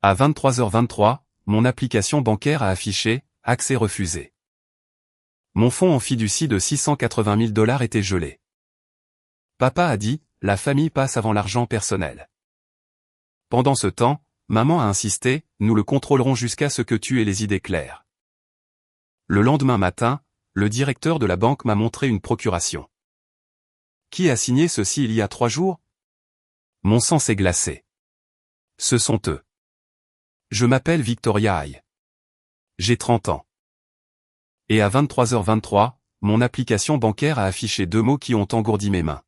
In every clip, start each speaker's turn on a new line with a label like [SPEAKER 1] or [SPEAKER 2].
[SPEAKER 1] À 23h23, mon application bancaire a affiché « Accès refusé ». Mon fonds en fiducie de 680 000 $ était gelé. Papa a dit « La famille passe avant l'argent personnel ». Pendant ce temps, maman a insisté « Nous le contrôlerons jusqu'à ce que tu aies les idées claires ». Le lendemain matin, le directeur de la banque m'a montré une procuration. Qui a signé ceci il y a 3 jours? Mon sang s'est glacé. Ce sont eux. Je m'appelle Victoria Hay. J'ai 30 ans. Et à 23h23, mon application bancaire a affiché 2 mots qui ont engourdi mes mains.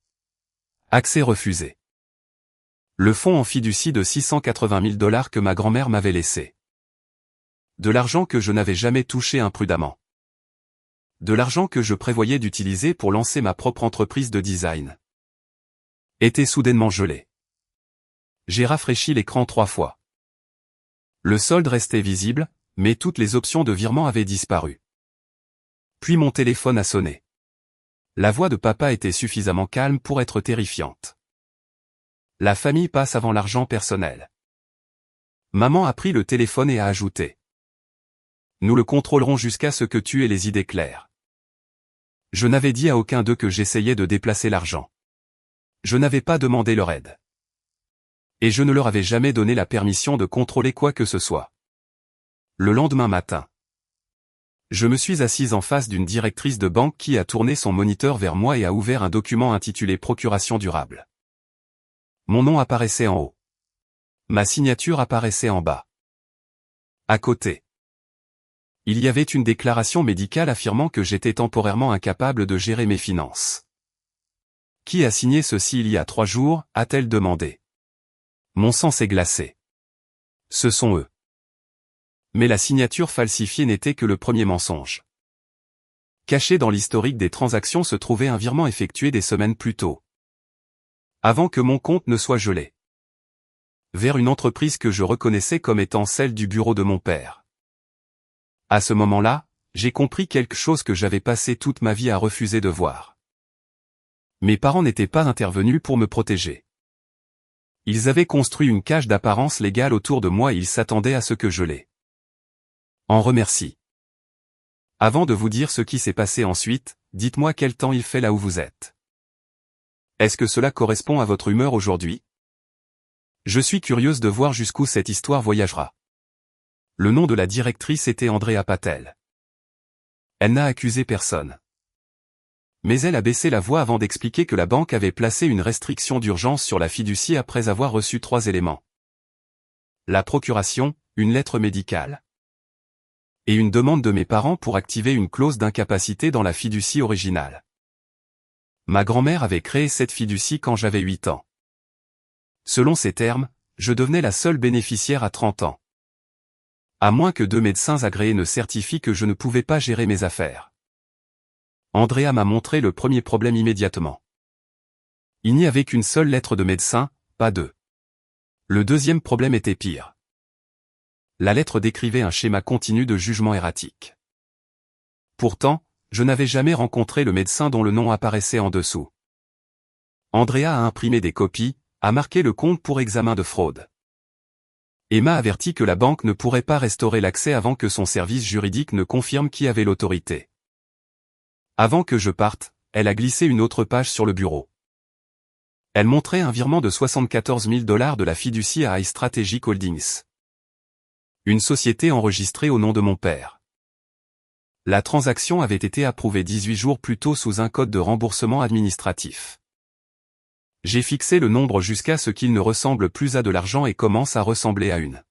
[SPEAKER 1] Accès refusé. Le fonds en fiducie de 680 000 $ que ma grand-mère m'avait laissé. De l'argent que je n'avais jamais touché imprudemment. De l'argent que je prévoyais d'utiliser pour lancer ma propre entreprise de design. Était soudainement gelé. J'ai rafraîchi l'écran 3 fois. Le solde restait visible, mais toutes les options de virement avaient disparu. Puis mon téléphone a sonné. La voix de papa était suffisamment calme pour être terrifiante. La famille passe avant l'argent personnel. Maman a pris le téléphone et a ajouté. Nous le contrôlerons jusqu'à ce que tu aies les idées claires. Je n'avais dit à aucun d'eux que j'essayais de déplacer l'argent. Je n'avais pas demandé leur aide. Et je ne leur avais jamais donné la permission de contrôler quoi que ce soit. Le lendemain matin, je me suis assise en face d'une directrice de banque qui a tourné son moniteur vers moi et a ouvert un document intitulé Procuration durable. Mon nom apparaissait en haut. Ma signature apparaissait en bas. À côté, il y avait une déclaration médicale affirmant que j'étais temporairement incapable de gérer mes finances. Qui a signé ceci il y a 3 jours, a-t-elle demandé. Mon sang s'est glacé. Ce sont eux. Mais la signature falsifiée n'était que le premier mensonge. Caché dans l'historique des transactions se trouvait un virement effectué des semaines plus tôt. Avant que mon compte ne soit gelé. Vers une entreprise que je reconnaissais comme étant celle du bureau de mon père. À ce moment-là, j'ai compris quelque chose que j'avais passé toute ma vie à refuser de voir. Mes parents n'étaient pas intervenus pour me protéger. Ils avaient construit une cage d'apparence légale autour de moi et ils s'attendaient à ce que je les en remercie. Avant de vous dire ce qui s'est passé ensuite, dites-moi quel temps il fait là où vous êtes. Est-ce que cela correspond à votre humeur aujourd'hui? Je suis curieuse de voir jusqu'où cette histoire voyagera. Le nom de la directrice était Andrea Patel. Elle n'a accusé personne. Mais elle a baissé la voix avant d'expliquer que la banque avait placé une restriction d'urgence sur la fiducie après avoir reçu 3 éléments. La procuration, une lettre médicale. Et une demande de mes parents pour activer une clause d'incapacité dans la fiducie originale. Ma grand-mère avait créé cette fiducie quand j'avais 8 ans. Selon ces termes, je devenais la seule bénéficiaire à 30 ans. À moins que 2 médecins agréés ne certifient que je ne pouvais pas gérer mes affaires. Andrea m'a montré le premier problème immédiatement. Il n'y avait qu'une seule lettre de médecin, pas 2. Le deuxième problème était pire. La lettre décrivait un schéma continu de jugement erratique. Pourtant, je n'avais jamais rencontré le médecin dont le nom apparaissait en dessous. Andrea a imprimé des copies, a marqué le compte pour examen de fraude. Et m'a averti que la banque ne pourrait pas restaurer l'accès avant que son service juridique ne confirme qui avait l'autorité. Avant que je parte, elle a glissé une autre page sur le bureau. Elle montrait un virement de 74 000 $ de la fiducie à Hay Strategic Holdings. Une société enregistrée au nom de mon père. La transaction avait été approuvée 18 jours plus tôt sous un code de remboursement administratif. J'ai fixé le nombre jusqu'à ce qu'il ne ressemble plus à de l'argent et commence à ressembler à une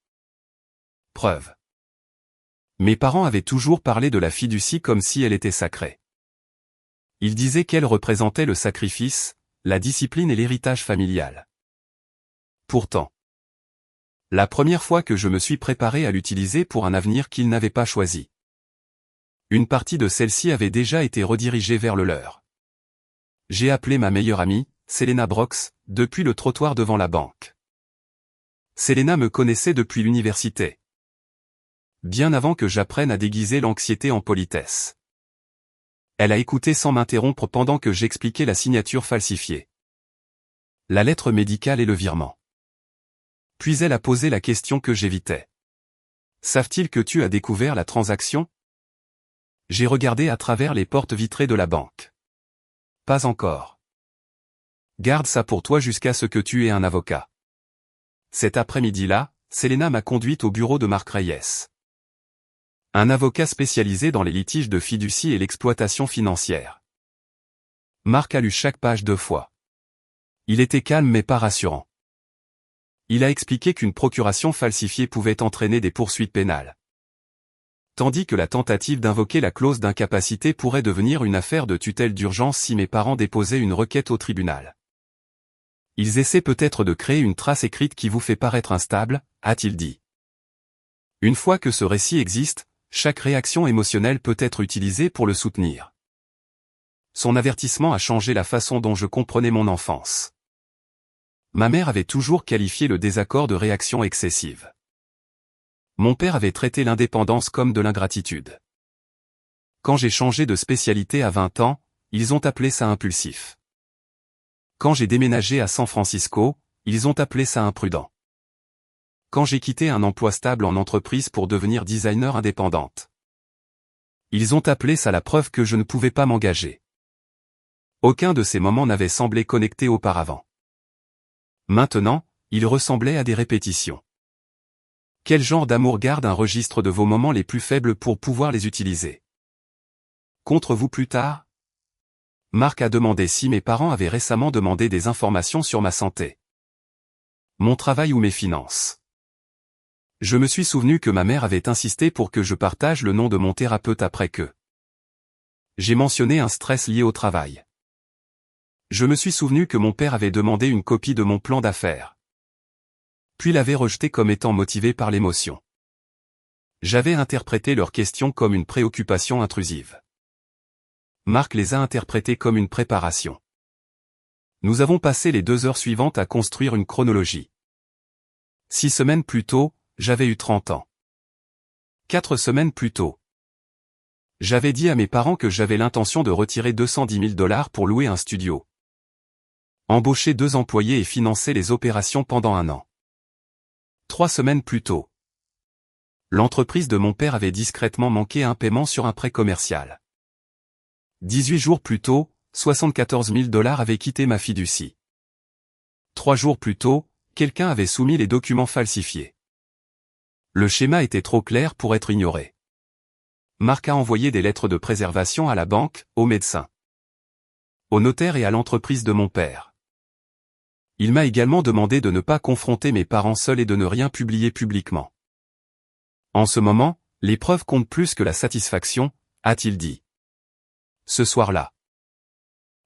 [SPEAKER 1] preuve. Mes parents avaient toujours parlé de la fiducie comme si elle était sacrée. Ils disaient qu'elle représentait le sacrifice, la discipline et l'héritage familial. Pourtant, la première fois que je me suis préparé à l'utiliser pour un avenir qu'ils n'avaient pas choisi, une partie de celle-ci avait déjà été redirigée vers le leur. J'ai appelé ma meilleure amie, Selena Brox, depuis le trottoir devant la banque. Selena me connaissait depuis l'université. Bien avant que j'apprenne à déguiser l'anxiété en politesse. Elle a écouté sans m'interrompre pendant que j'expliquais la signature falsifiée. La lettre médicale et le virement. Puis elle a posé la question que j'évitais. Savent-ils que tu as découvert la transaction? J'ai regardé à travers les portes vitrées de la banque. Pas encore. Garde ça pour toi jusqu'à ce que tu aies un avocat. Cet après-midi-là, Selena m'a conduite au bureau de Marc Reyes. Un avocat spécialisé dans les litiges de fiducie et l'exploitation financière. Marc a lu chaque page 2 fois. Il était calme mais pas rassurant. Il a expliqué qu'une procuration falsifiée pouvait entraîner des poursuites pénales. Tandis que la tentative d'invoquer la clause d'incapacité pourrait devenir une affaire de tutelle d'urgence si mes parents déposaient une requête au tribunal. Ils essaient peut-être de créer une trace écrite qui vous fait paraître instable, a-t-il dit. Une fois que ce récit existe, chaque réaction émotionnelle peut être utilisée pour le soutenir. Son avertissement a changé la façon dont je comprenais mon enfance. Ma mère avait toujours qualifié le désaccord de réaction excessive. Mon père avait traité l'indépendance comme de l'ingratitude. Quand j'ai changé de spécialité à 20 ans, ils ont appelé ça impulsif. Quand j'ai déménagé à San Francisco, ils ont appelé ça imprudent. Quand j'ai quitté un emploi stable en entreprise pour devenir designer indépendante, ils ont appelé ça la preuve que je ne pouvais pas m'engager. Aucun de ces moments n'avait semblé connecté auparavant. Maintenant, ils ressemblaient à des répétitions. Quel genre d'amour garde un registre de vos moments les plus faibles pour pouvoir les utiliser? Contre vous plus tard? Marc a demandé si mes parents avaient récemment demandé des informations sur ma santé, mon travail ou mes finances. Je me suis souvenu que ma mère avait insisté pour que je partage le nom de mon thérapeute après que j'ai mentionné un stress lié au travail. Je me suis souvenu que mon père avait demandé une copie de mon plan d'affaires, puis l'avait rejeté comme étant motivé par l'émotion. J'avais interprété leurs questions comme une préoccupation intrusive. Marc les a interprétées comme une préparation. Nous avons passé les 2 heures suivantes à construire une chronologie. 6 semaines plus tôt, j'avais eu 30 ans. 4 semaines plus tôt, j'avais dit à mes parents que j'avais l'intention de retirer $210 000 pour louer un studio, embaucher 2 employés et financer les opérations pendant 1 an. 3 semaines plus tôt, l'entreprise de mon père avait discrètement manqué un paiement sur un prêt commercial. 18 jours plus tôt, $74 000 avaient quitté ma fiducie. 3 jours plus tôt, quelqu'un avait soumis les documents falsifiés. Le schéma était trop clair pour être ignoré. Marc a envoyé des lettres de préservation à la banque, au médecin, au notaire et à l'entreprise de mon père. Il m'a également demandé de ne pas confronter mes parents seuls et de ne rien publier publiquement. En ce moment, les preuves comptent plus que la satisfaction, a-t-il dit. Ce soir-là,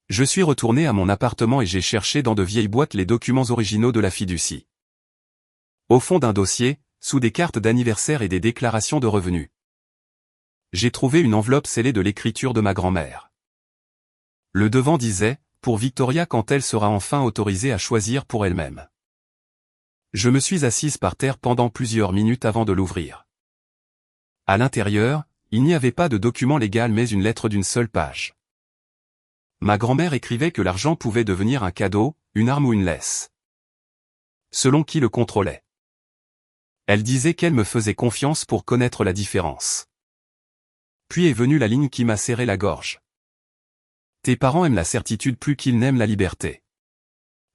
[SPEAKER 1] je suis retourné à mon appartement et j'ai cherché dans de vieilles boîtes les documents originaux de la fiducie. Au fond d'un dossier, sous des cartes d'anniversaire et des déclarations de revenus, j'ai trouvé une enveloppe scellée de l'écriture de ma grand-mère. Le devant disait, pour Victoria quand elle sera enfin autorisée à choisir pour elle-même. Je me suis assise par terre pendant plusieurs minutes avant de l'ouvrir. À l'intérieur, il n'y avait pas de document légal mais une lettre d'une seule page. Ma grand-mère écrivait que l'argent pouvait devenir un cadeau, une arme ou une laisse, selon qui le contrôlait. Elle disait qu'elle me faisait confiance pour connaître la différence. Puis est venue la ligne qui m'a serré la gorge. Tes parents aiment la certitude plus qu'ils n'aiment la liberté.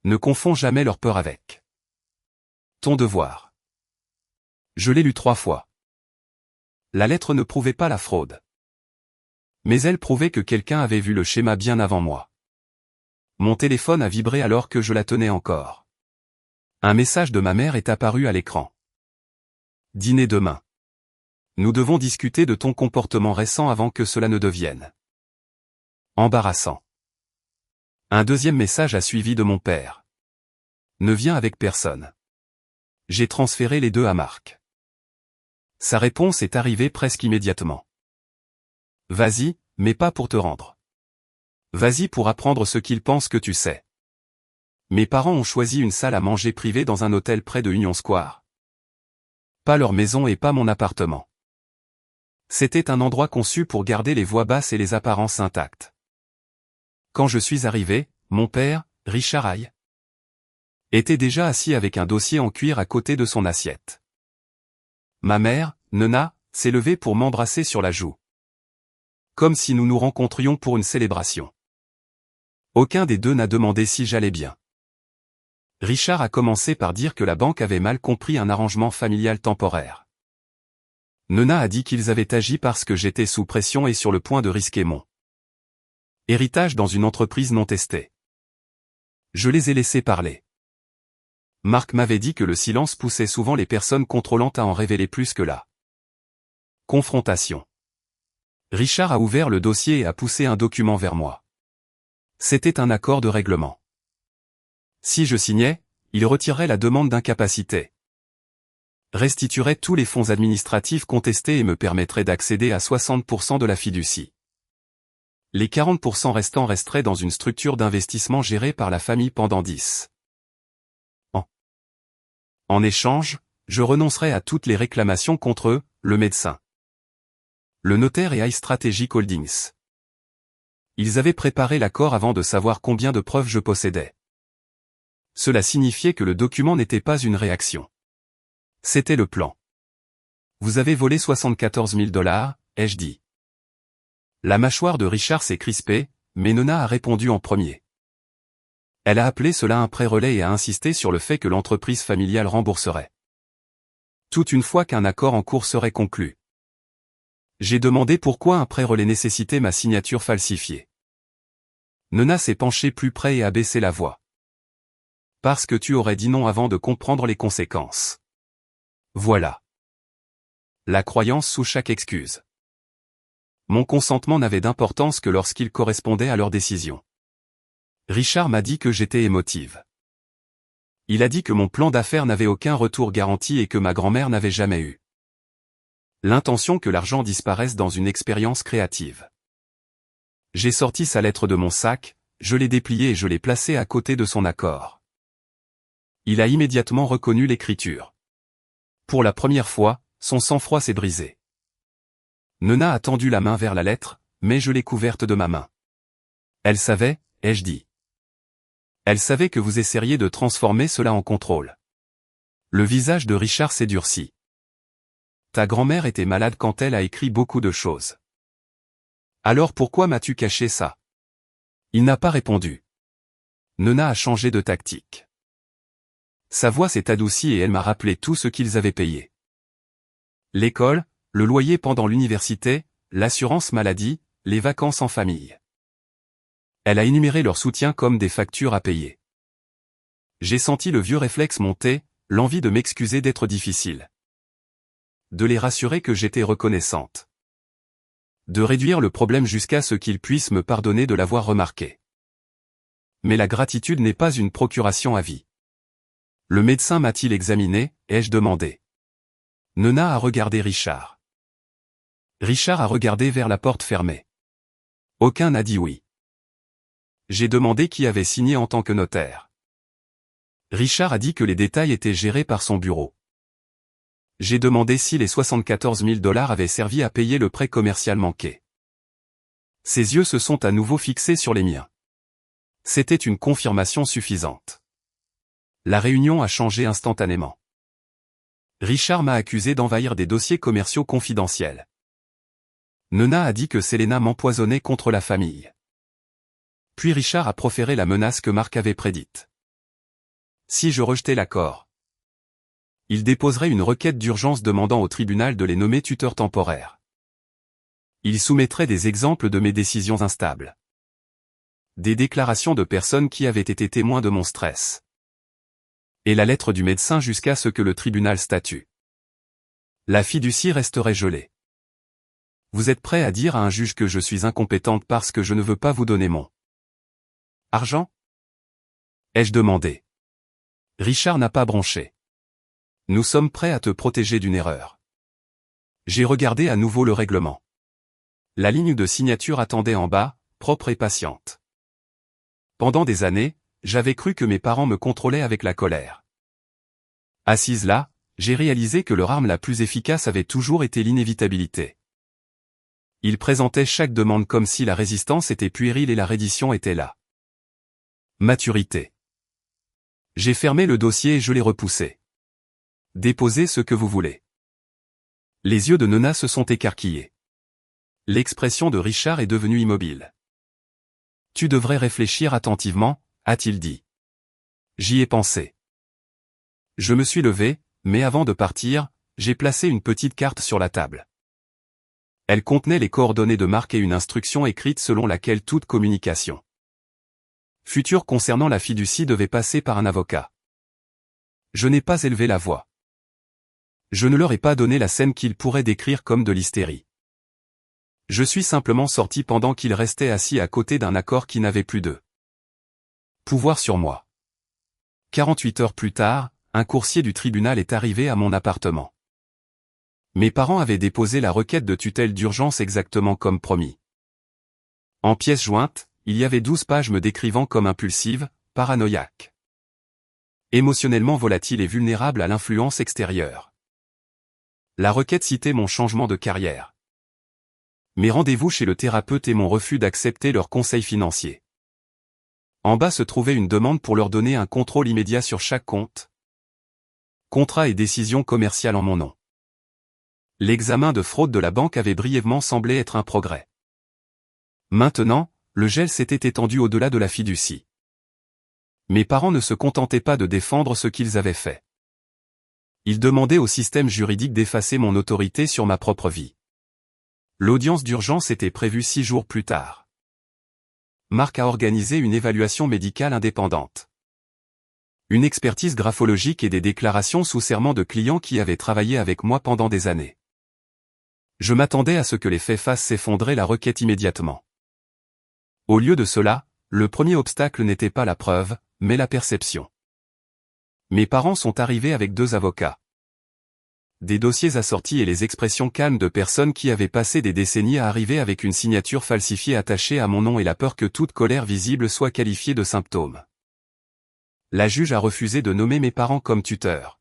[SPEAKER 1] Ne confonds jamais leur peur avec ton devoir. Je l'ai lu 3 fois. La lettre ne prouvait pas la fraude, mais elle prouvait que quelqu'un avait vu le schéma bien avant moi. Mon téléphone a vibré alors que je la tenais encore. Un message de ma mère est apparu à l'écran. Dîner demain. Nous devons discuter de ton comportement récent avant que cela ne devienne embarrassant. Un deuxième message a suivi de mon père. Ne viens avec personne. J'ai transféré les 2 à Marc. Sa réponse est arrivée presque immédiatement. Vas-y, mais pas pour te rendre. Vas-y pour apprendre ce qu'ils pensent que tu sais. Mes parents ont choisi une salle à manger privée dans un hôtel près de Union Square. Pas leur maison et pas mon appartement. C'était un endroit conçu pour garder les voix basses et les apparences intactes. Quand je suis arrivé, mon père, Richard Hay, était déjà assis avec un dossier en cuir à côté de son assiette. Ma mère, Nona, s'est levée pour m'embrasser sur la joue. Comme si nous nous rencontrions pour une célébration. Aucun des deux n'a demandé si j'allais bien. Richard a commencé par dire que la banque avait mal compris un arrangement familial temporaire. Nona a dit qu'ils avaient agi parce que j'étais sous pression et sur le point de risquer mon héritage dans une entreprise non testée. Je les ai laissés parler. Marc m'avait dit que le silence poussait souvent les personnes contrôlantes à en révéler plus que la confrontation. Richard a ouvert le dossier et a poussé un document vers moi. C'était un accord de règlement. Si je signais, il retirerait la demande d'incapacité, restituerait tous les fonds administratifs contestés et me permettrait d'accéder à 60% de la fiducie. Les 40% restants resteraient dans une structure d'investissement gérée par la famille pendant 10 ans. En échange, je renoncerais à toutes les réclamations contre eux, le médecin, le notaire et iStrategic Holdings. Ils avaient préparé l'accord avant de savoir combien de preuves je possédais. Cela signifiait que le document n'était pas une réaction. C'était le plan. Vous avez volé 74 000 $, ai-je dit. La mâchoire de Richard s'est crispée, mais Nona a répondu en premier. Elle a appelé cela un prêt relais et a insisté sur le fait que l'entreprise familiale rembourserait tout une fois qu'un accord en cours serait conclu. J'ai demandé pourquoi un prêt relais nécessitait ma signature falsifiée. Nona s'est penchée plus près et a baissé la voix. Parce que tu aurais dit non avant de comprendre les conséquences. Voilà. La croyance sous chaque excuse. Mon consentement n'avait d'importance que lorsqu'il correspondait à leur décision. Richard m'a dit que j'étais émotive. Il a dit que mon plan d'affaires n'avait aucun retour garanti et que ma grand-mère n'avait jamais eu l'intention que l'argent disparaisse dans une expérience créative. J'ai sorti sa lettre de mon sac, je l'ai dépliée et je l'ai placée à côté de son accord. Il a immédiatement reconnu l'écriture. Pour la première fois, son sang-froid s'est brisé. Nona a tendu la main vers la lettre, mais je l'ai couverte de ma main. Elle savait, ai-je dit. Elle savait que vous essaieriez de transformer cela en contrôle. Le visage de Richard s'est durci. Ta grand-mère était malade quand elle a écrit beaucoup de choses. Alors pourquoi m'as-tu caché ça? Il n'a pas répondu. Nona a changé de tactique. Sa voix s'est adoucie et elle m'a rappelé tout ce qu'ils avaient payé. L'école, le loyer pendant l'université, l'assurance maladie, les vacances en famille. Elle a énuméré leur soutien comme des factures à payer. J'ai senti le vieux réflexe monter, l'envie de m'excuser d'être difficile. De les rassurer que j'étais reconnaissante. De réduire le problème jusqu'à ce qu'ils puissent me pardonner de l'avoir remarqué. Mais la gratitude n'est pas une procuration à vie. Le médecin m'a-t-il examiné, ai-je demandé. Nona a regardé Richard. Richard a regardé vers la porte fermée. Aucun n'a dit oui. J'ai demandé qui avait signé en tant que notaire. Richard a dit que les détails étaient gérés par son bureau. J'ai demandé si les 74 000 $ avaient servi à payer le prêt commercial manqué. Ses yeux se sont à nouveau fixés sur les miens. C'était une confirmation suffisante. La réunion a changé instantanément. Richard m'a accusé d'envahir des dossiers commerciaux confidentiels. Nona a dit que Selena m'empoisonnait contre la famille. Puis Richard a proféré la menace que Marc avait prédite. Si je rejetais l'accord, il déposerait une requête d'urgence demandant au tribunal de les nommer tuteurs temporaires. Il soumettrait des exemples de mes décisions instables. Des déclarations de personnes qui avaient été témoins de mon stress. Et la lettre du médecin jusqu'à ce que le tribunal statue. La fiducie resterait gelée. Vous êtes prêt à dire à un juge que je suis incompétente parce que je ne veux pas vous donner mon argent? Ai-je demandé. Richard n'a pas bronché. Nous sommes prêts à te protéger d'une erreur. J'ai regardé à nouveau le règlement. La ligne de signature attendait en bas, propre et patiente. Pendant des années, j'avais cru que mes parents me contrôlaient avec la colère. Assise là, j'ai réalisé que leur arme la plus efficace avait toujours été l'inévitabilité. Ils présentaient chaque demande comme si la résistance était puérile et la reddition était là. Maturité. J'ai fermé le dossier et je l'ai repoussé. Déposez ce que vous voulez. Les yeux de Nona se sont écarquillés. L'expression de Richard est devenue immobile. Tu devrais réfléchir attentivement, a-t-il dit. J'y ai pensé. Je me suis levé, mais avant de partir, j'ai placé une petite carte sur la table. Elle contenait les coordonnées de Marc et une instruction écrite selon laquelle toute communication future concernant la fiducie devait passer par un avocat. Je n'ai pas élevé la voix. Je ne leur ai pas donné la scène qu'ils pourraient décrire comme de l'hystérie. Je suis simplement sorti pendant qu'ils restaient assis à côté d'un accord qui n'avait plus de pouvoir sur moi. 48 heures plus tard, un coursier du tribunal est arrivé à mon appartement. Mes parents avaient déposé la requête de tutelle d'urgence exactement comme promis. En pièce jointe, il y avait 12 pages me décrivant comme impulsive, paranoïaque, émotionnellement volatile et vulnérable à l'influence extérieure. La requête citait mon changement de carrière, mes rendez-vous chez le thérapeute et mon refus d'accepter leurs conseils financiers. En bas se trouvait une demande pour leur donner un contrôle immédiat sur chaque compte, contrat et décision commerciale en mon nom. L'examen de fraude de la banque avait brièvement semblé être un progrès. Maintenant, le gel s'était étendu au-delà de la fiducie. Mes parents ne se contentaient pas de défendre ce qu'ils avaient fait. Ils demandaient au système juridique d'effacer mon autorité sur ma propre vie. L'audience d'urgence était prévue 6 jours plus tard. Marc a organisé une évaluation médicale indépendante. Une expertise graphologique et des déclarations sous serment de clients qui avaient travaillé avec moi pendant des années. Je m'attendais à ce que les faits fassent s'effondrer la requête immédiatement. Au lieu de cela, le premier obstacle n'était pas la preuve, mais la perception. Mes parents sont arrivés avec 2 avocats. Des dossiers assortis et les expressions calmes de personnes qui avaient passé des décennies à arriver avec une signature falsifiée attachée à mon nom et la peur que toute colère visible soit qualifiée de symptôme. La juge a refusé de nommer mes parents comme tuteurs.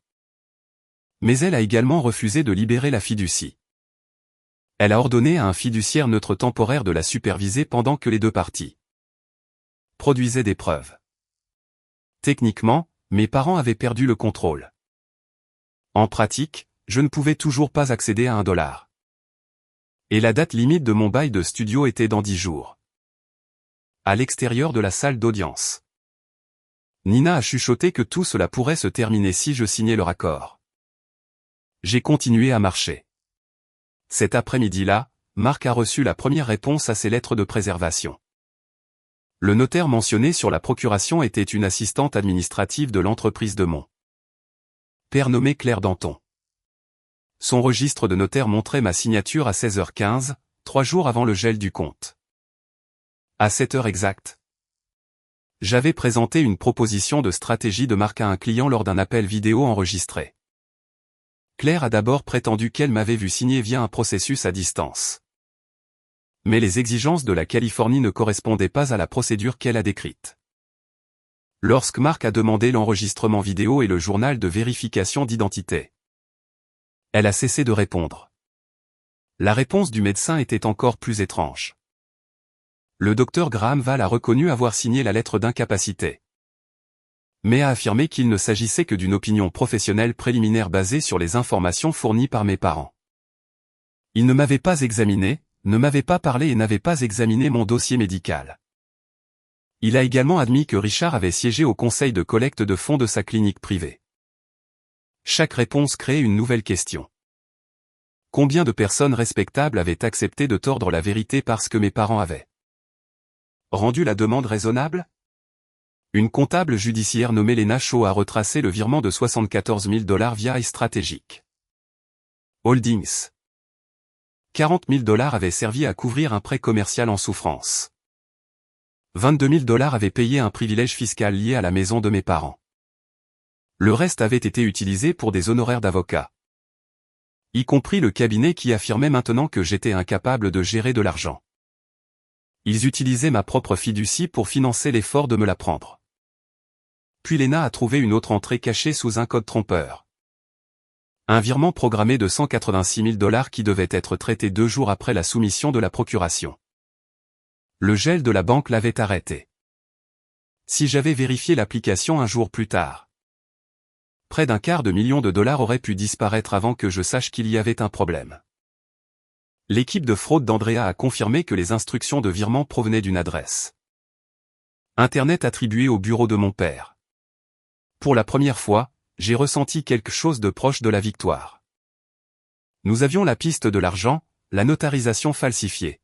[SPEAKER 1] Mais elle a également refusé de libérer la fiducie. Elle a ordonné à un fiduciaire neutre temporaire de la superviser pendant que les 2 parties produisaient des preuves. Techniquement, mes parents avaient perdu le contrôle. En pratique, je ne pouvais toujours pas accéder à $1. Et la date limite de mon bail de studio était dans 10 jours. À l'extérieur de la salle d'audience. Nina a chuchoté que tout cela pourrait se terminer si je signais leur accord. J'ai continué à marcher. Cet après-midi-là, Marc a reçu la première réponse à ses lettres de préservation. Le notaire mentionné sur la procuration était une assistante administrative de l'entreprise de mon père nommé Claire Danton. Son registre de notaire montrait ma signature à 16h15, 3 jours avant le gel du compte. À 7 heures exactes, j'avais présenté une proposition de stratégie de Marc à un client lors d'un appel vidéo enregistré. Claire a d'abord prétendu qu'elle m'avait vu signer via un processus à distance. Mais les exigences de la Californie ne correspondaient pas à la procédure qu'elle a décrite. Lorsque Marc a demandé l'enregistrement vidéo et le journal de vérification d'identité, elle a cessé de répondre. La réponse du médecin était encore plus étrange. Le docteur Graham Val a reconnu avoir signé la lettre d'incapacité, mais a affirmé qu'il ne s'agissait que d'une opinion professionnelle préliminaire basée sur les informations fournies par mes parents. Il ne m'avait pas examiné, ne m'avait pas parlé et n'avait pas examiné mon dossier médical. Il a également admis que Richard avait siégé au conseil de collecte de fonds de sa clinique privée. Chaque réponse créait une nouvelle question. Combien de personnes respectables avaient accepté de tordre la vérité parce que mes parents avaient rendu la demande raisonnable? Une comptable judiciaire nommée Lena Shaw a retracé le virement de $74 000 via iStrategic Holdings. $40 000 avaient servi à couvrir un prêt commercial en souffrance. $22 000 avaient payé un privilège fiscal lié à la maison de mes parents. Le reste avait été utilisé pour des honoraires d'avocat, y compris le cabinet qui affirmait maintenant que j'étais incapable de gérer de l'argent. Ils utilisaient ma propre fiducie pour financer l'effort de me la prendre. Puis Lena a trouvé une autre entrée cachée sous un code trompeur. Un virement programmé de $186 000 qui devait être traité 2 jours après la soumission de la procuration. Le gel de la banque l'avait arrêté. Si j'avais vérifié l'application un jour plus tard, près d'un quart de million de dollars aurait pu disparaître avant que je sache qu'il y avait un problème. L'équipe de fraude d'Andrea a confirmé que les instructions de virement provenaient d'une adresse Internet attribuée au bureau de mon père. Pour la première fois, j'ai ressenti quelque chose de proche de la victoire. Nous avions la piste de l'argent, la notarisation falsifiée,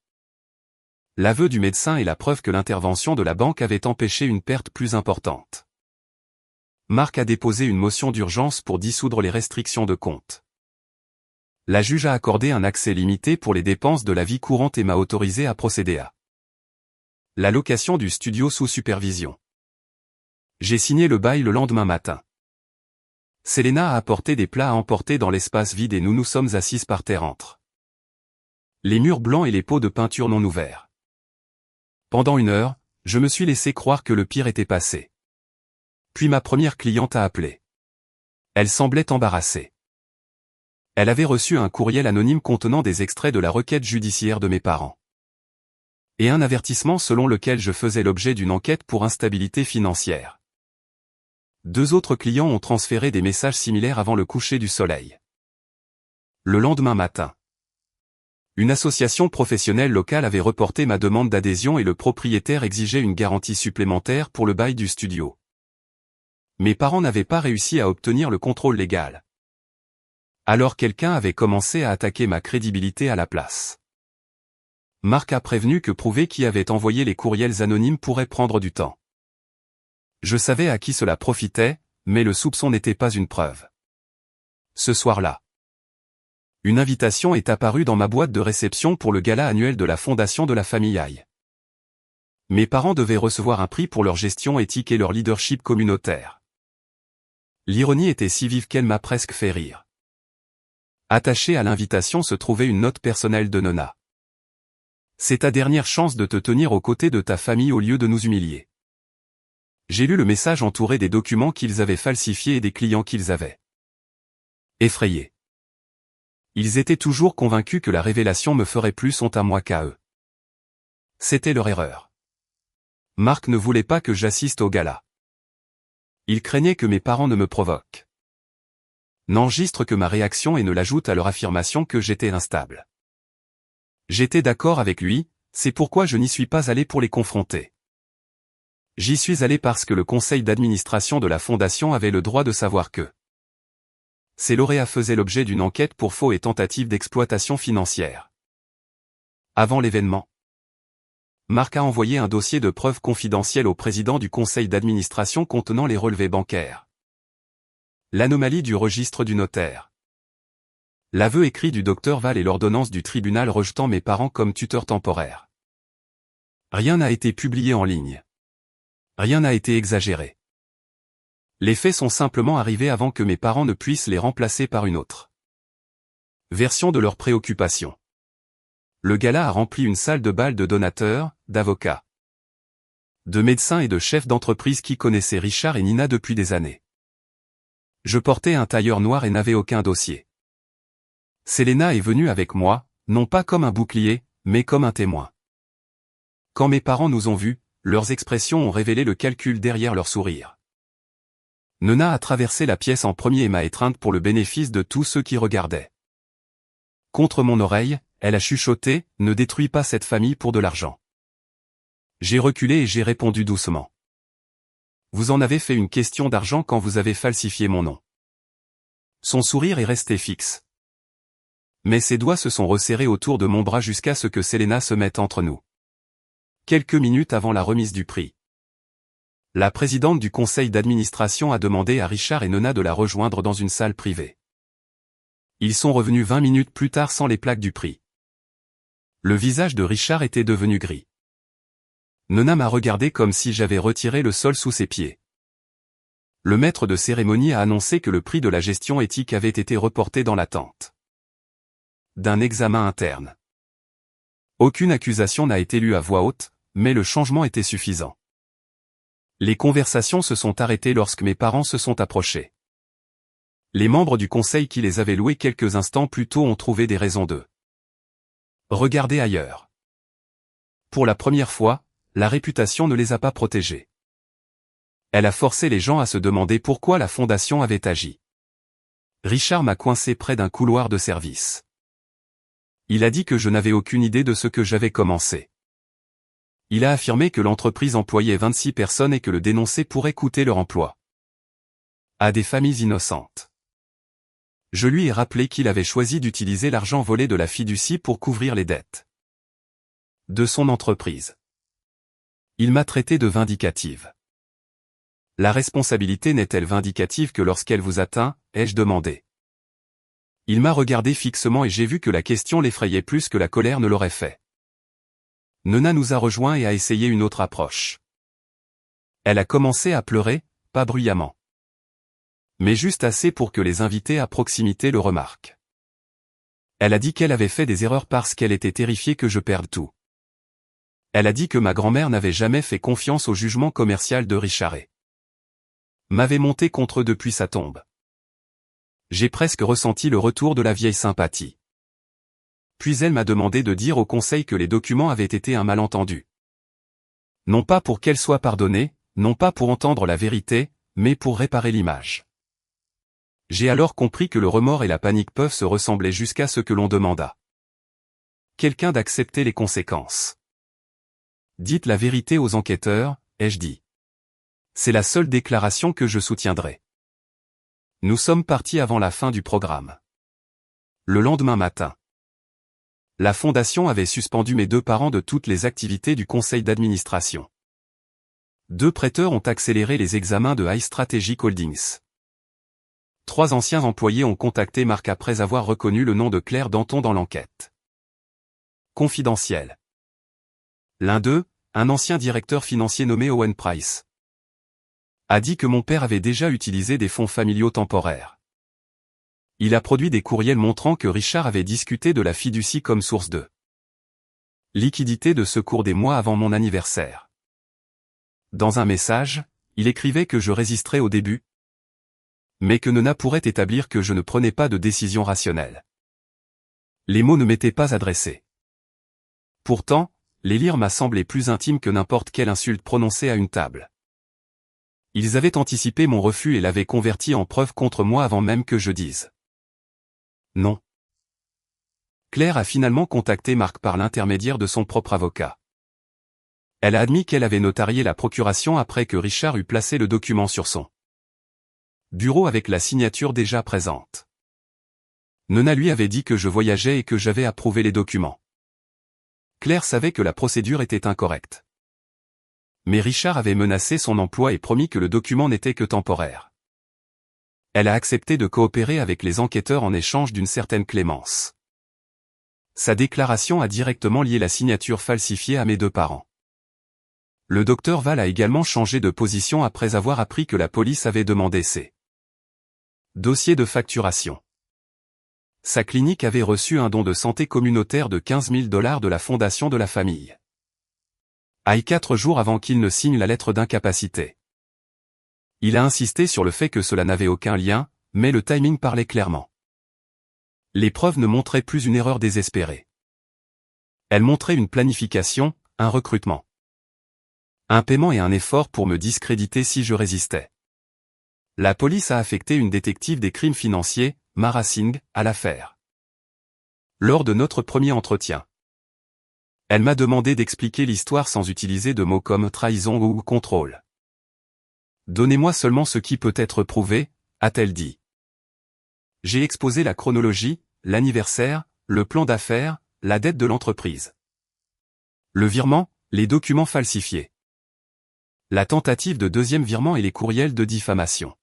[SPEAKER 1] l'aveu du médecin et la preuve que l'intervention de la banque avait empêché une perte plus importante. Marc a déposé une motion d'urgence pour dissoudre les restrictions de compte. La juge a accordé un accès limité pour les dépenses de la vie courante et m'a autorisé à procéder à la location du studio sous supervision. J'ai signé le bail le lendemain matin. Selena a apporté des plats à emporter dans l'espace vide et nous nous sommes assises par terre entre les murs blancs et les pots de peinture non ouverts. Pendant 1 heure, je me suis laissé croire que le pire était passé. Puis ma première cliente a appelé. Elle semblait embarrassée. Elle avait reçu un courriel anonyme contenant des extraits de la requête judiciaire de mes parents. Et un avertissement selon lequel je faisais l'objet d'une enquête pour instabilité financière. 2 autres clients ont transféré des messages similaires avant le coucher du soleil. Le lendemain matin, une association professionnelle locale avait reporté ma demande d'adhésion et le propriétaire exigeait une garantie supplémentaire pour le bail du studio. Mes parents n'avaient pas réussi à obtenir le contrôle légal. Alors quelqu'un avait commencé à attaquer ma crédibilité à la place. Marc a prévenu que prouver qui avait envoyé les courriels anonymes pourrait prendre du temps. Je savais à qui cela profitait, mais le soupçon n'était pas une preuve. Ce soir-là, une invitation est apparue dans ma boîte de réception pour le gala annuel de la fondation de la famille Aïe. Mes parents devaient recevoir un prix pour leur gestion éthique et leur leadership communautaire. L'ironie était si vive qu'elle m'a presque fait rire. Attachée à l'invitation se trouvait une note personnelle de Nona. C'est ta dernière chance de te tenir aux côtés de ta famille au lieu de nous humilier. J'ai lu le message entouré des documents qu'ils avaient falsifiés et des clients qu'ils avaient effrayés. Ils étaient toujours convaincus que la révélation me ferait plus honte à moi qu'à eux. C'était leur erreur. Marc ne voulait pas que j'assiste au gala. Il craignait que mes parents ne me provoquent. N'enregistre que ma réaction et ne l'ajoute à leur affirmation que j'étais instable. J'étais d'accord avec lui, c'est pourquoi je n'y suis pas allé pour les confronter. J'y suis allé parce que le conseil d'administration de la fondation avait le droit de savoir que ces lauréats faisaient l'objet d'une enquête pour faux et tentative d'exploitation financière. Avant l'événement, Marc a envoyé un dossier de preuves confidentiel au président du conseil d'administration contenant les relevés bancaires. L'anomalie du registre du notaire. L'aveu écrit du docteur Val et l'ordonnance du tribunal rejetant mes parents comme tuteurs temporaires. Rien n'a été publié en ligne. Rien n'a été exagéré. Les faits sont simplement arrivés avant que mes parents ne puissent les remplacer par une autre version de leurs préoccupations. Le gala a rempli une salle de bal de donateurs, d'avocats, de médecins et de chefs d'entreprise qui connaissaient Richard et Nina depuis des années. Je portais un tailleur noir et n'avais aucun dossier. Selena est venue avec moi, non pas comme un bouclier, mais comme un témoin. Quand mes parents nous ont vus, leurs expressions ont révélé le calcul derrière leur sourire. Nona a traversé la pièce en premier et m'a étreinte pour le bénéfice de tous ceux qui regardaient. Contre mon oreille, elle a chuchoté, « Ne détruis pas cette famille pour de l'argent. » J'ai reculé et j'ai répondu doucement. Vous en avez fait une question d'argent quand vous avez falsifié mon nom. Son sourire est resté fixe. Mais ses doigts se sont resserrés autour de mon bras jusqu'à ce que Selena se mette entre nous. Quelques minutes avant la remise du prix, la présidente du conseil d'administration a demandé à Richard et Nona de la rejoindre dans une salle privée. Ils sont revenus 20 minutes plus tard sans les plaques du prix. Le visage de Richard était devenu gris. Nona m'a regardé comme si j'avais retiré le sol sous ses pieds. Le maître de cérémonie a annoncé que le prix de la gestion éthique avait été reporté dans l'attente d'un examen interne. Aucune accusation n'a été lue à voix haute, mais le changement était suffisant. Les conversations se sont arrêtées lorsque mes parents se sont approchés. Les membres du conseil qui les avaient loués quelques instants plus tôt ont trouvé des raisons de regarder ailleurs. Pour la première fois, la réputation ne les a pas protégés. Elle a forcé les gens à se demander pourquoi la fondation avait agi. Richard m'a coincé près d'un couloir de service. Il a dit que je n'avais aucune idée de ce que j'avais commencé. Il a affirmé que l'entreprise employait 26 personnes et que le dénoncer pourrait coûter leur emploi à des familles innocentes. Je lui ai rappelé qu'il avait choisi d'utiliser l'argent volé de la fiducie pour couvrir les dettes de son entreprise. Il m'a traité de vindicative. La responsabilité n'est-elle vindicative que lorsqu'elle vous atteint, ai-je demandé. Il m'a regardé fixement et j'ai vu que la question l'effrayait plus que la colère ne l'aurait fait. Nona nous a rejoints et a essayé une autre approche. Elle a commencé à pleurer, pas bruyamment, mais juste assez pour que les invités à proximité le remarquent. Elle a dit qu'elle avait fait des erreurs parce qu'elle était terrifiée que je perde tout. Elle a dit que ma grand-mère n'avait jamais fait confiance au jugement commercial de Richard et m'avait monté contre eux depuis sa tombe. J'ai presque ressenti le retour de la vieille sympathie. Puis elle m'a demandé de dire au conseil que les documents avaient été un malentendu. Non pas pour qu'elle soit pardonnée, non pas pour entendre la vérité, mais pour réparer l'image. J'ai alors compris que le remords et la panique peuvent se ressembler jusqu'à ce que l'on demanda quelqu'un d'accepter les conséquences. Dites la vérité aux enquêteurs, ai-je dit. C'est la seule déclaration que je soutiendrai. Nous sommes partis avant la fin du programme. Le lendemain matin, la fondation avait suspendu mes 2 parents de toutes les activités du conseil d'administration. 2 prêteurs ont accéléré les examens de High Strategic Holdings. 3 anciens employés ont contacté Marc après avoir reconnu le nom de Claire Danton dans l'enquête. Confidentiel. L'un d'eux, un ancien directeur financier nommé Owen Price, a dit que mon père avait déjà utilisé des fonds familiaux temporaires. Il a produit des courriels montrant que Richard avait discuté de la fiducie comme source de liquidité de secours des mois avant mon anniversaire. Dans un message, il écrivait que je résisterais au début, mais que Nona pourrait établir que je ne prenais pas de décision rationnelle. Les mots ne m'étaient pas adressés. Pourtant, les lire m'a semblé plus intime que n'importe quelle insulte prononcée à une table. Ils avaient anticipé mon refus et l'avaient converti en preuve contre moi avant même que je dise non. Claire a finalement contacté Marc par l'intermédiaire de son propre avocat. Elle a admis qu'elle avait notarié la procuration après que Richard eut placé le document sur son bureau avec la signature déjà présente. Nona lui avait dit que je voyageais et que j'avais approuvé les documents. Claire savait que la procédure était incorrecte. Mais Richard avait menacé son emploi et promis que le document n'était que temporaire. Elle a accepté de coopérer avec les enquêteurs en échange d'une certaine clémence. Sa déclaration a directement lié la signature falsifiée à mes 2 parents. Le docteur Val a également changé de position après avoir appris que la police avait demandé ses dossiers de facturation. Sa clinique avait reçu un don de santé communautaire de 15 000 $ de la fondation de la famille. 4 jours avant qu'il ne signe la lettre d'incapacité. Il a insisté sur le fait que cela n'avait aucun lien, mais le timing parlait clairement. Les preuves ne montraient plus une erreur désespérée. Elles montraient une planification, un recrutement, un paiement et un effort pour me discréditer si je résistais. La police a affecté une détective des crimes financiers, Mara Singh, à l'affaire. Lors de notre premier entretien, elle m'a demandé d'expliquer l'histoire sans utiliser de mots comme trahison ou contrôle. Donnez-moi seulement ce qui peut être prouvé, a-t-elle dit. J'ai exposé la chronologie, l'anniversaire, le plan d'affaires, la dette de l'entreprise, le virement, les documents falsifiés, la tentative de 2e virement et les courriels de diffamation.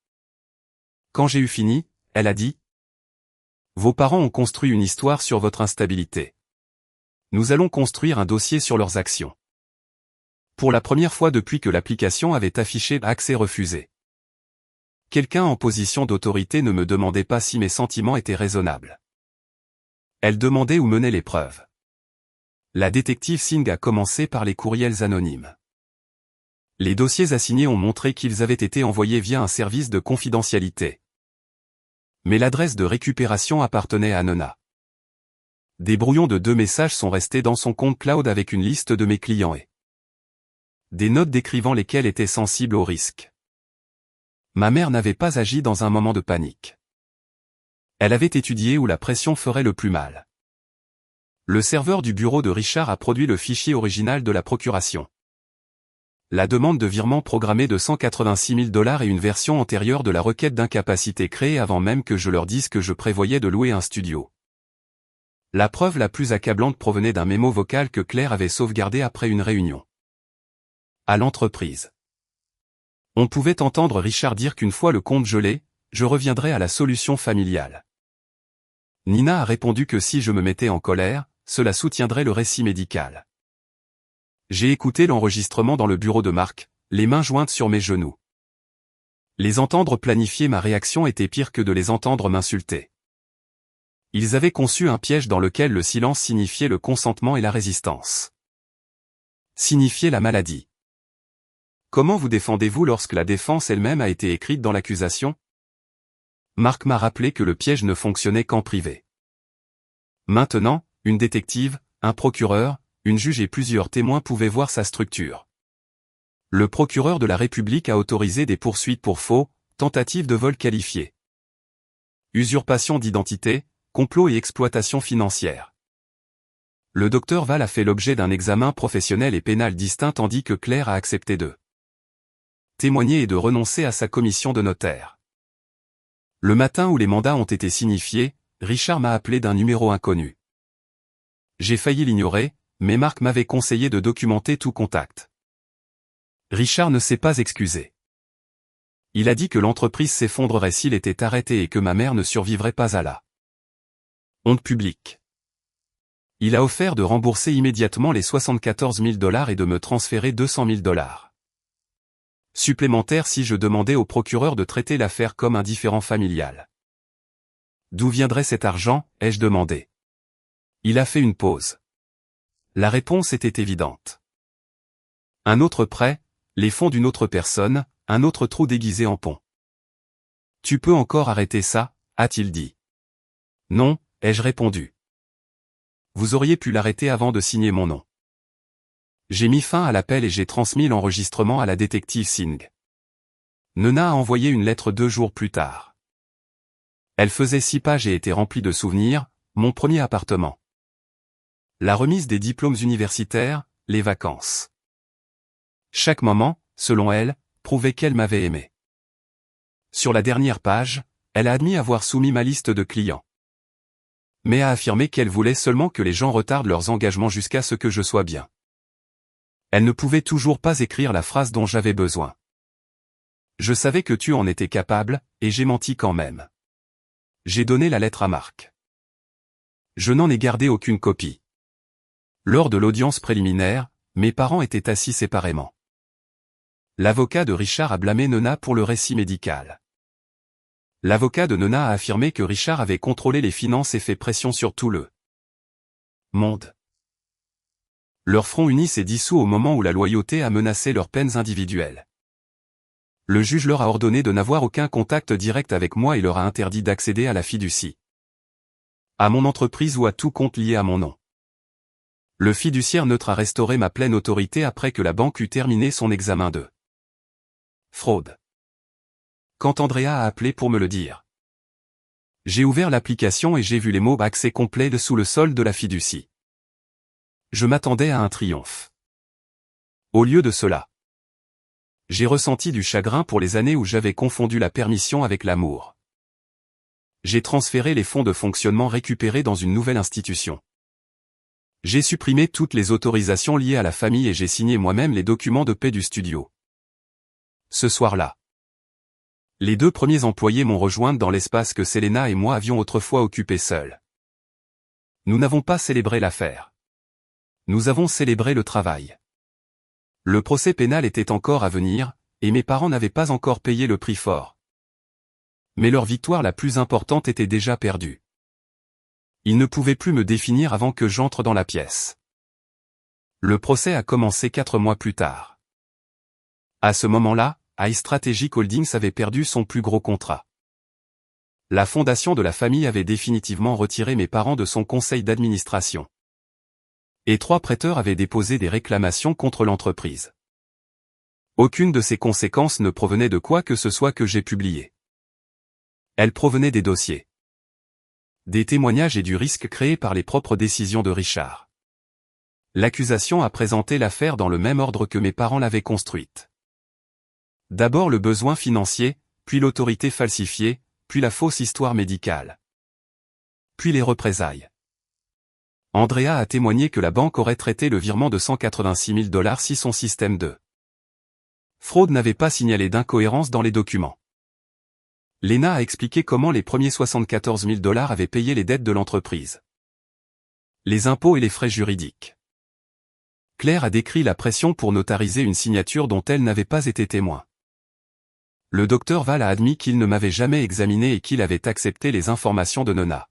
[SPEAKER 1] Quand j'ai eu fini, elle a dit : vos parents ont construit une histoire sur votre instabilité. Nous allons construire un dossier sur leurs actions. Pour la première fois depuis que l'application avait affiché accès refusé. Quelqu'un en position d'autorité ne me demandait pas si mes sentiments étaient raisonnables. Elle demandait où menaient les preuves. La détective Singh a commencé par les courriels anonymes. Les dossiers assignés ont montré qu'ils avaient été envoyés via un service de confidentialité. Mais l'adresse de récupération appartenait à Nona. Des brouillons de 2 messages sont restés dans son compte cloud avec une liste de mes clients et des notes décrivant lesquels étaient sensibles au risque. Ma mère n'avait pas agi dans un moment de panique. Elle avait étudié où la pression ferait le plus mal. Le serveur du bureau de Richard a produit le fichier original de la procuration. La demande de virement programmée de 186 000 $ et une version antérieure de la requête d'incapacité créée avant même que je leur dise que je prévoyais de louer un studio. La preuve la plus accablante provenait d'un mémo vocal que Claire avait sauvegardé après une réunion. À l'entreprise. On pouvait entendre Richard dire qu'une fois le compte gelé, je reviendrais à la solution familiale. Nina a répondu que si je me mettais en colère, cela soutiendrait le récit médical. J'ai écouté l'enregistrement dans le bureau de Marc, les mains jointes sur mes genoux. Les entendre planifier ma réaction était pire que de les entendre m'insulter. Ils avaient conçu un piège dans lequel le silence signifiait le consentement et la résistance. Signifiait la maladie. Comment vous défendez-vous lorsque la défense elle-même a été écrite dans l'accusation? Marc m'a rappelé que le piège ne fonctionnait qu'en privé. Maintenant, une détective, un procureur, une juge et plusieurs témoins pouvaient voir sa structure. Le procureur de la République a autorisé des poursuites pour faux, tentative de vol qualifié. Usurpation d'identité, complot et exploitation financière. Le docteur Val a fait l'objet d'un examen professionnel et pénal distinct tandis que Claire a accepté de témoigner et de renoncer à sa commission de notaire. Le matin où les mandats ont été signifiés, Richard m'a appelé d'un numéro inconnu. J'ai failli l'ignorer, mais Marc m'avait conseillé de documenter tout contact. Richard ne s'est pas excusé. Il a dit que l'entreprise s'effondrerait s'il était arrêté et que ma mère ne survivrait pas à la honte publique. Il a offert de rembourser immédiatement les 74 000 $ et de me transférer 200 000 $ supplémentaires si je demandais au procureur de traiter l'affaire comme un différend familial. D'où viendrait cet argent, ai-je demandé. Il a fait une pause. La réponse était évidente. Un autre prêt, les fonds d'une autre personne, un autre trou déguisé en pont. Tu peux encore arrêter ça, a-t-il dit. Non, ai-je répondu. Vous auriez pu l'arrêter avant de signer mon nom. J'ai mis fin à l'appel et j'ai transmis l'enregistrement à la détective Singh. Nena a envoyé une lettre 2 jours plus tard. Elle faisait 6 pages et était remplie de souvenirs, mon premier appartement. La remise des diplômes universitaires, les vacances. Chaque moment, selon elle, prouvait qu'elle m'avait aimé. Sur la dernière page, elle a admis avoir soumis ma liste de clients. Mais a affirmé qu'elle voulait seulement que les gens retardent leurs engagements jusqu'à ce que je sois bien. Elle ne pouvait toujours pas écrire la phrase dont j'avais besoin. Je savais que tu en étais capable, et j'ai menti quand même. J'ai donné la lettre à Marc. Je n'en ai gardé aucune copie. Lors de l'audience préliminaire, mes parents étaient assis séparément. L'avocat de Richard a blâmé Nena pour le récit médical. L'avocat de Nena a affirmé que Richard avait contrôlé les finances et fait pression sur tout le monde. Leur front uni s'est dissous au moment où la loyauté a menacé leurs peines individuelles. Le juge leur a ordonné de n'avoir aucun contact direct avec moi et leur a interdit d'accéder à la fiducie. À mon entreprise ou à tout compte lié à mon nom. Le fiduciaire neutre a restauré ma pleine autorité après que la banque eut terminé son examen de fraude. Quand Andrea a appelé pour me le dire. J'ai ouvert l'application et j'ai vu les mots « accès complet » sous le solde de la fiducie. Je m'attendais à un triomphe. Au lieu de cela, j'ai ressenti du chagrin pour les années où j'avais confondu la permission avec l'amour. J'ai transféré les fonds de fonctionnement récupérés dans une nouvelle institution. J'ai supprimé toutes les autorisations liées à la famille et j'ai signé moi-même les documents de paie du studio. Ce soir-là, les 2 premiers employés m'ont rejoint dans l'espace que Selena et moi avions autrefois occupé seuls. Nous n'avons pas célébré l'affaire. Nous avons célébré le travail. Le procès pénal était encore à venir, et mes parents n'avaient pas encore payé le prix fort. Mais leur victoire la plus importante était déjà perdue. Ils ne pouvaient plus me définir avant que j'entre dans la pièce. Le procès a commencé 4 mois plus tard. À ce moment-là, iStrategic Holdings avait perdu son plus gros contrat. La fondation de la famille avait définitivement retiré mes parents de son conseil d'administration. Et 3 prêteurs avaient déposé des réclamations contre l'entreprise. Aucune de ces conséquences ne provenait de quoi que ce soit que j'ai publié. Elle provenait des dossiers, des témoignages et du risque créé par les propres décisions de Richard. L'accusation a présenté l'affaire dans le même ordre que mes parents l'avaient construite. D'abord le besoin financier, puis l'autorité falsifiée, puis la fausse histoire médicale. Puis les représailles. Andrea a témoigné que la banque aurait traité le virement de $186 000 si son système de fraude n'avait pas signalé d'incohérence dans les documents. Lena a expliqué comment les premiers $74 000 avaient payé les dettes de l'entreprise, les impôts et les frais juridiques. Claire a décrit la pression pour notariser une signature dont elle n'avait pas été témoin. Le docteur Val a admis qu'il ne m'avait jamais examiné et qu'il avait accepté les informations de Nona,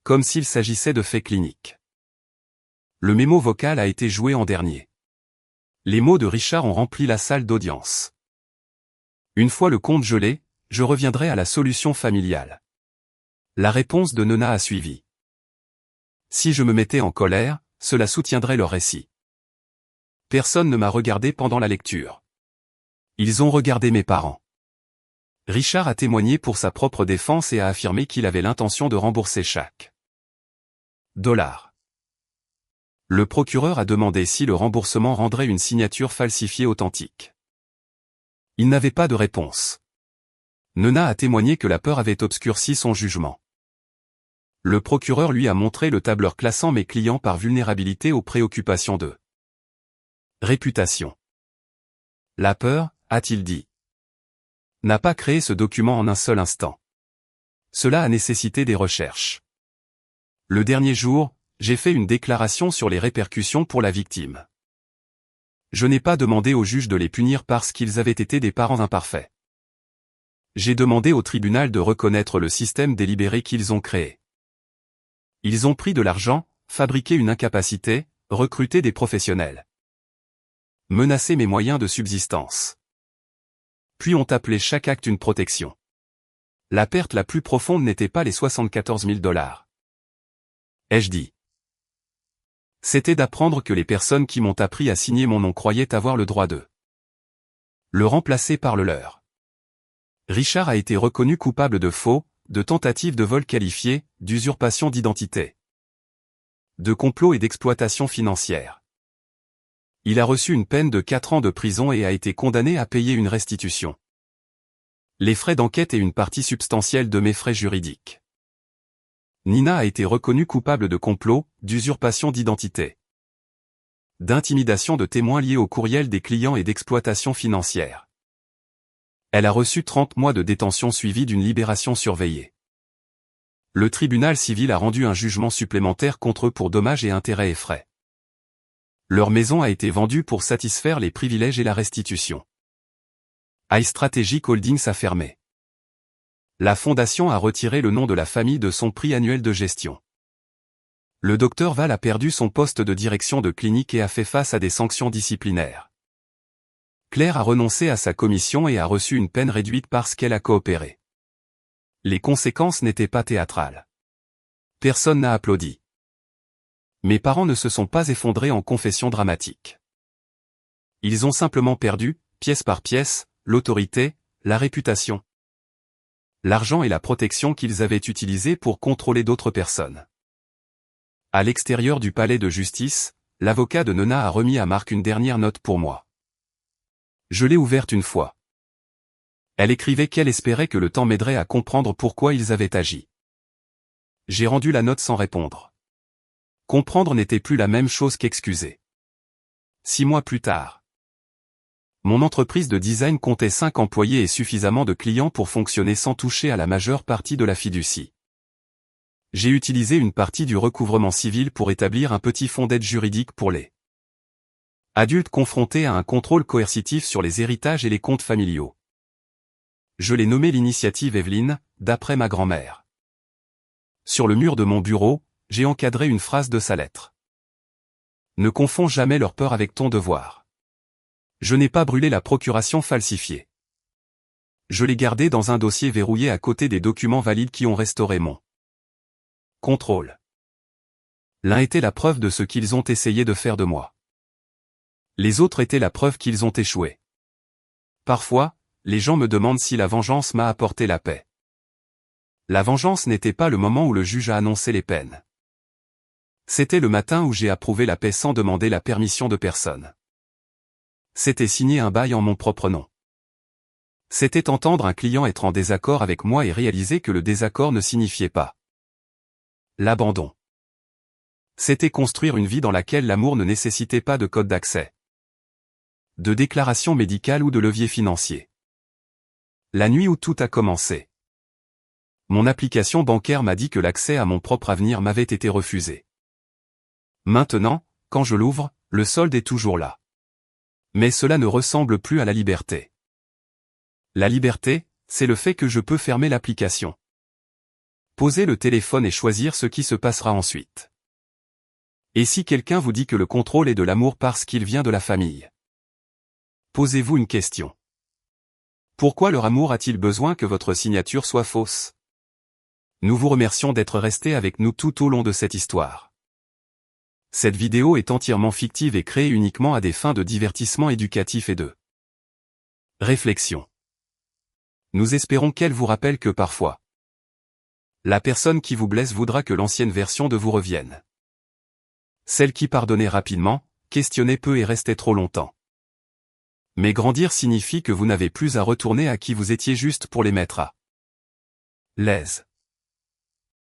[SPEAKER 1] comme s'il s'agissait de faits cliniques. Le mémo vocal a été joué en dernier. Les mots de Richard ont rempli la salle d'audience. Une fois le compte gelé, je reviendrai à la solution familiale. La réponse de Nona a suivi. Si je me mettais en colère, cela soutiendrait leur récit. Personne ne m'a regardé pendant la lecture. Ils ont regardé mes parents. Richard a témoigné pour sa propre défense et a affirmé qu'il avait l'intention de rembourser chaque dollar. Le procureur a demandé si le remboursement rendrait une signature falsifiée authentique. Il n'avait pas de réponse. Nona a témoigné que la peur avait obscurci son jugement. Le procureur lui a montré le tableur classant mes clients par vulnérabilité aux préoccupations de réputation. La peur, a-t-il dit, n'a pas créé ce document en un seul instant. Cela a nécessité des recherches. Le dernier jour, j'ai fait une déclaration sur les répercussions pour la victime. Je n'ai pas demandé aux juges de les punir parce qu'ils avaient été des parents imparfaits. J'ai demandé au tribunal de reconnaître le système délibéré qu'ils ont créé. Ils ont pris de l'argent, fabriqué une incapacité, recruté des professionnels, menacé mes moyens de subsistance. Puis ont appelé chaque acte une protection. La perte la plus profonde n'était pas les $74 000. Ai-je dit. C'était d'apprendre que les personnes qui m'ont appris à signer mon nom croyaient avoir le droit de le remplacer par le leur. Richard a été reconnu coupable de faux, de tentative de vol qualifié, d'usurpation d'identité, de complot et d'exploitation financière. Il a reçu une peine de 4 ans de prison et a été condamné à payer une restitution, les frais d'enquête et une partie substantielle de mes frais juridiques. Nina a été reconnue coupable de complot, d'usurpation d'identité, d'intimidation de témoins liés au courriel des clients et d'exploitation financière. Elle a reçu 30 mois de détention suivie d'une libération surveillée. Le tribunal civil a rendu un jugement supplémentaire contre eux pour dommages et intérêts et frais. Leur maison a été vendue pour satisfaire les privilèges et la restitution. iStrategic Holdings a fermé. La fondation a retiré le nom de la famille de son prix annuel de gestion. Le docteur Val a perdu son poste de direction de clinique et a fait face à des sanctions disciplinaires. Claire a renoncé à sa commission et a reçu une peine réduite parce qu'elle a coopéré. Les conséquences n'étaient pas théâtrales. Personne n'a applaudi. Mes parents ne se sont pas effondrés en confession dramatique. Ils ont simplement perdu, pièce par pièce, l'autorité, la réputation, l'argent et la protection qu'ils avaient utilisés pour contrôler d'autres personnes. À l'extérieur du palais de justice, l'avocat de Nona a remis à Marc une dernière note pour moi. Je l'ai ouverte une fois. Elle écrivait qu'elle espérait que le temps m'aiderait à comprendre pourquoi ils avaient agi. J'ai rendu la note sans répondre. Comprendre n'était plus la même chose qu'excuser. 6 mois plus tard. Mon entreprise de design comptait 5 employés et suffisamment de clients pour fonctionner sans toucher à la majeure partie de la fiducie. J'ai utilisé une partie du recouvrement civil pour établir un petit fonds d'aide juridique pour les adultes confrontés à un contrôle coercitif sur les héritages et les comptes familiaux. Je l'ai nommé l'initiative Evelyne, d'après ma grand-mère. Sur le mur de mon bureau, j'ai encadré une phrase de sa lettre. Ne confonds jamais leur peur avec ton devoir. Je n'ai pas brûlé la procuration falsifiée. Je l'ai gardée dans un dossier verrouillé à côté des documents valides qui ont restauré mon contrôle. L'un était la preuve de ce qu'ils ont essayé de faire de moi. Les autres étaient la preuve qu'ils ont échoué. Parfois, les gens me demandent si la vengeance m'a apporté la paix. La vengeance n'était pas le moment où le juge a annoncé les peines. C'était le matin où j'ai approuvé la paix sans demander la permission de personne. C'était signer un bail en mon propre nom. C'était entendre un client être en désaccord avec moi et réaliser que le désaccord ne signifiait pas l'abandon. C'était construire une vie dans laquelle l'amour ne nécessitait pas de code d'accès, de déclaration médicale ou de levier financier. La nuit où tout a commencé. Mon application bancaire m'a dit que l'accès à mon propre avenir m'avait été refusé. Maintenant, quand je l'ouvre, le solde est toujours là. Mais cela ne ressemble plus à la liberté. La liberté, c'est le fait que je peux fermer l'application, poser le téléphone et choisir ce qui se passera ensuite. Et si quelqu'un vous dit que le contrôle est de l'amour parce qu'il vient de la famille? Posez-vous une question. Pourquoi leur amour a-t-il besoin que votre signature soit fausse? Nous vous remercions d'être restés avec nous tout au long de cette histoire. Cette vidéo est entièrement fictive et créée uniquement à des fins de divertissement éducatif et de réflexion. Nous espérons qu'elle vous rappelle que parfois, la personne qui vous blesse voudra que l'ancienne version de vous revienne. Celle qui pardonnait rapidement, questionnait peu et restait trop longtemps. Mais grandir signifie que vous n'avez plus à retourner à qui vous étiez juste pour les mettre à l'aise.